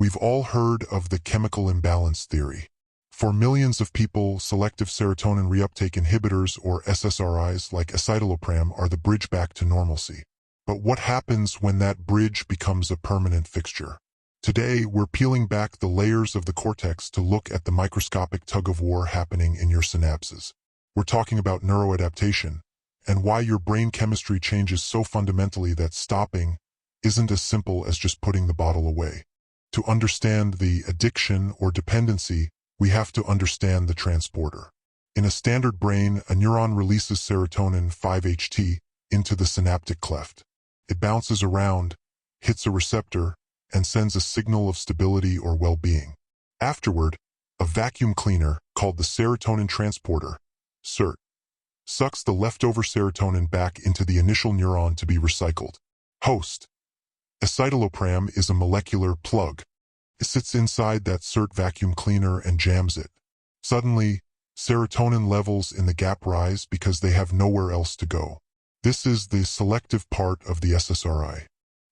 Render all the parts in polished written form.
We've all heard of the chemical imbalance theory. For millions of people, selective serotonin reuptake inhibitors, or SSRIs, like escitalopram, are the bridge back to normalcy. But what happens when that bridge becomes a permanent fixture? Today, we're peeling back the layers of the cortex to look at the microscopic tug-of-war happening in your synapses. We're talking about neuroadaptation, and why your brain chemistry changes so fundamentally that stopping isn't as simple as just putting the bottle away. To understand the addiction or dependency, we have to understand the transporter. In a standard brain, a neuron releases serotonin 5-HT into the synaptic cleft. It bounces around, hits a receptor, and sends a signal of stability or well-being. Afterward, a vacuum cleaner, called the serotonin transporter, SERT, sucks the leftover serotonin back into the initial neuron to be recycled. Host. Escitalopram is a molecular plug. It sits inside that SERT vacuum cleaner and jams it. Suddenly, serotonin levels in the gap rise because they have nowhere else to go. This is the selective part of the SSRI.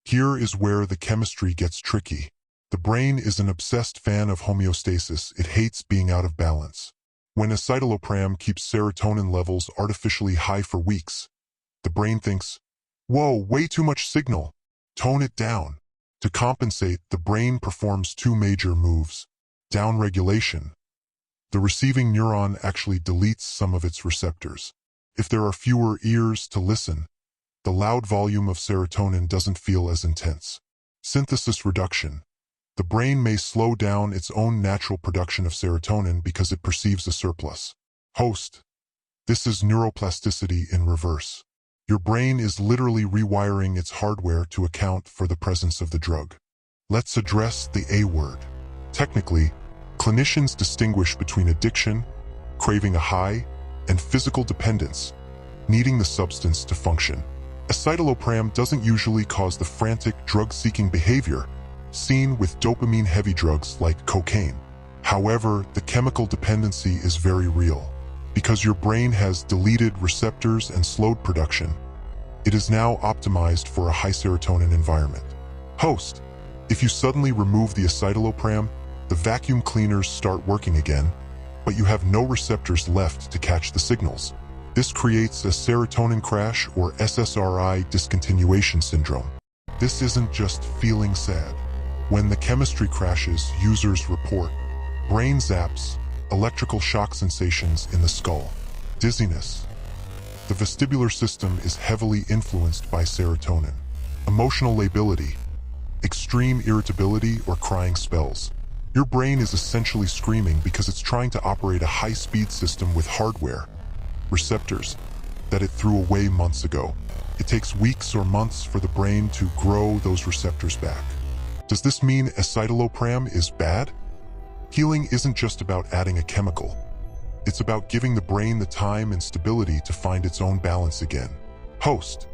Here is where the chemistry gets tricky. The brain is an obsessed fan of homeostasis. It hates being out of balance. When escitalopram keeps serotonin levels artificially high for weeks, the brain thinks, "Whoa, way too much signal. Tone it down." To compensate, the brain performs two major moves. Downregulation. The receiving neuron actually deletes some of its receptors. If there are fewer ears to listen, the loud volume of serotonin doesn't feel as intense. Synthesis reduction. The brain may slow down its own natural production of serotonin because it perceives a surplus. Host. This is neuroplasticity in reverse. Your brain is literally rewiring its hardware to account for the presence of the drug. Let's address the A word. Technically, clinicians distinguish between addiction, craving a high, and physical dependence, needing the substance to function. Escitalopram doesn't usually cause the frantic drug-seeking behavior seen with dopamine-heavy drugs like cocaine. However, the chemical dependency is very real. Because your brain has deleted receptors and slowed production, it is now optimized for a high serotonin environment. Host. If you suddenly remove the escitalopram, the vacuum cleaners start working again, but you have no receptors left to catch the signals. This creates a serotonin crash, or SSRI discontinuation syndrome. This isn't just feeling sad. When the chemistry crashes, users report brain zaps, electrical shock sensations in the skull, dizziness. The vestibular system is heavily influenced by serotonin. Emotional lability, extreme irritability, or crying spells. Your brain is essentially screaming because it's trying to operate a high-speed system with hardware, receptors, that it threw away months ago. It takes weeks or months for the brain to grow those receptors back. Does this mean escitalopram is bad? Healing isn't just about adding a chemical. It's about giving the brain the time and stability to find its own balance again. Host.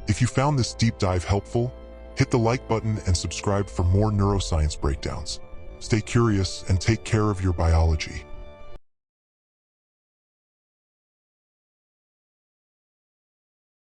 If you found this deep dive helpful, hit the like button and subscribe for more neuroscience breakdowns. Stay curious and take care of your biology.